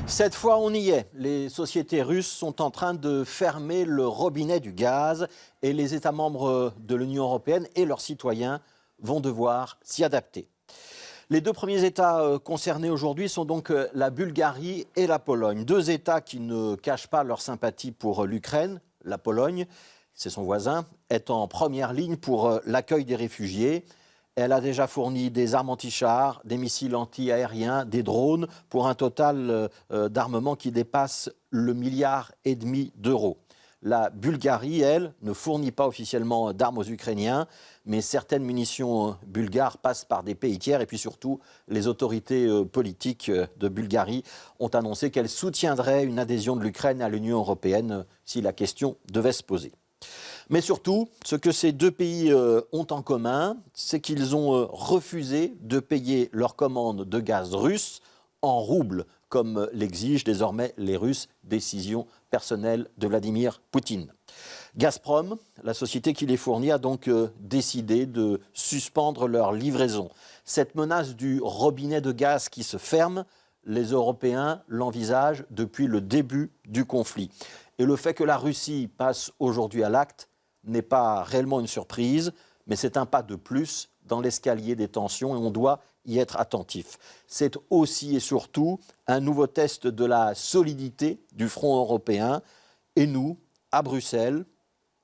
Cette fois, on y est. Les sociétés russes sont en train de fermer le robinet du gaz et les États membres de l'Union européenne et leurs citoyens vont devoir s'y adapter. Les deux premiers États concernés aujourd'hui sont donc la Bulgarie et la Pologne. Deux États qui ne cachent pas leur sympathie pour l'Ukraine. La Pologne, c'est son voisin, est en première ligne pour l'accueil des réfugiés. Elle a déjà fourni des armes anti-chars, des missiles anti-aériens, des drones, pour un total d'armement qui dépasse le 1,5 milliard d'euros. La Bulgarie, elle, ne fournit pas officiellement d'armes aux Ukrainiens, mais certaines munitions bulgares passent par des pays tiers. Et puis surtout, les autorités politiques de Bulgarie ont annoncé qu'elles soutiendraient une adhésion de l'Ukraine à l'Union européenne si la question devait se poser. Mais surtout, ce que ces deux pays ont en commun, c'est qu'ils ont refusé de payer leurs commandes de gaz russe en roubles, comme l'exigent désormais les Russes, décision personnelle de Vladimir Poutine. Gazprom, la société qui les fournit, a donc décidé de suspendre leur livraison. Cette menace du robinet de gaz qui se ferme, les Européens l'envisagent depuis le début du conflit. Et le fait que la Russie passe aujourd'hui à l'acte n'est pas réellement une surprise, mais c'est un pas de plus dans l'escalier des tensions et on doit y être attentif. C'est aussi et surtout un nouveau test de la solidité du front européen. Et nous, à Bruxelles,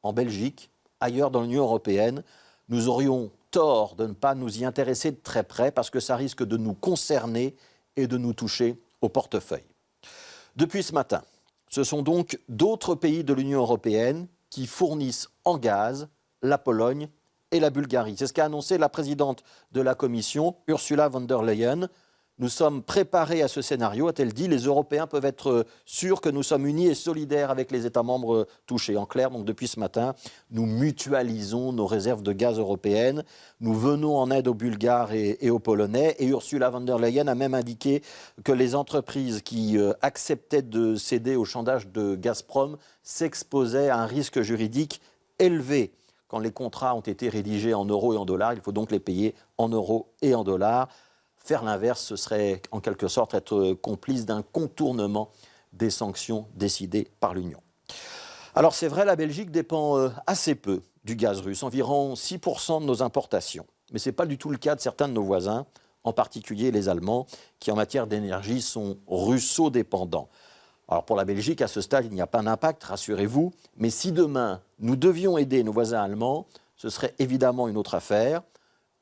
en Belgique, ailleurs dans l'Union européenne, nous aurions tort de ne pas nous y intéresser de très près parce que ça risque de nous concerner et de nous toucher au portefeuille. Depuis ce matin, ce sont donc d'autres pays de l'Union européenne qui fournissent en gaz la Pologne et la Bulgarie. C'est ce qu'a annoncé la présidente de la Commission, Ursula von der Leyen. Nous sommes préparés à ce scénario, a-t-elle dit. Les Européens peuvent être sûrs que nous sommes unis et solidaires avec les États membres touchés. En clair, donc depuis ce matin, nous mutualisons nos réserves de gaz européennes. Nous venons en aide aux Bulgares et aux Polonais. Et Ursula von der Leyen a même indiqué que les entreprises qui acceptaient de céder au chantage de Gazprom s'exposaient à un risque juridique élevé. Quand les contrats ont été rédigés en euros et en dollars, il faut donc les payer en euros et en dollars. Faire l'inverse, ce serait en quelque sorte être complice d'un contournement des sanctions décidées par l'Union. Alors c'est vrai, la Belgique dépend assez peu du gaz russe, environ 6% de nos importations. Mais ce n'est pas du tout le cas de certains de nos voisins, en particulier les Allemands, qui en matière d'énergie sont russo-dépendants. Alors pour la Belgique, à ce stade, il n'y a pas d'impact, rassurez-vous. Mais si demain, nous devions aider nos voisins allemands, ce serait évidemment une autre affaire.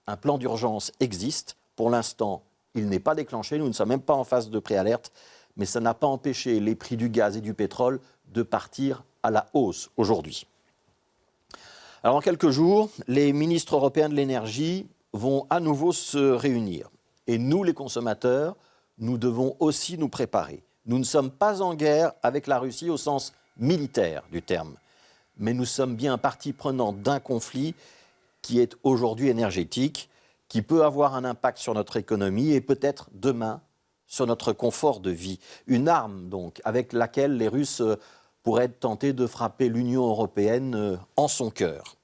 Un plan d'urgence existe. Pour l'instant, il n'est pas déclenché. Nous ne sommes même pas en phase de préalerte. Mais ça n'a pas empêché les prix du gaz et du pétrole de partir à la hausse aujourd'hui. Alors en quelques jours, les ministres européens de l'énergie vont à nouveau se réunir. Et nous, les consommateurs, nous devons aussi nous préparer. Nous ne sommes pas en guerre avec la Russie au sens militaire du terme, mais nous sommes bien partie prenante d'un conflit qui est aujourd'hui énergétique, qui peut avoir un impact sur notre économie et peut-être demain sur notre confort de vie. Une arme donc avec laquelle les Russes pourraient être tentés de frapper l'Union européenne en son cœur.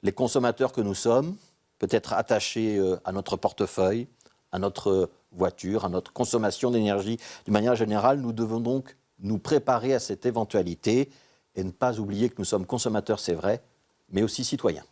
Les consommateurs que nous sommes, peut-être attachés à notre portefeuille, à notre voiture, à notre consommation d'énergie d'une manière générale, nous devons donc nous préparer à cette éventualité et ne pas oublier que nous sommes consommateurs, c'est vrai, mais aussi citoyens.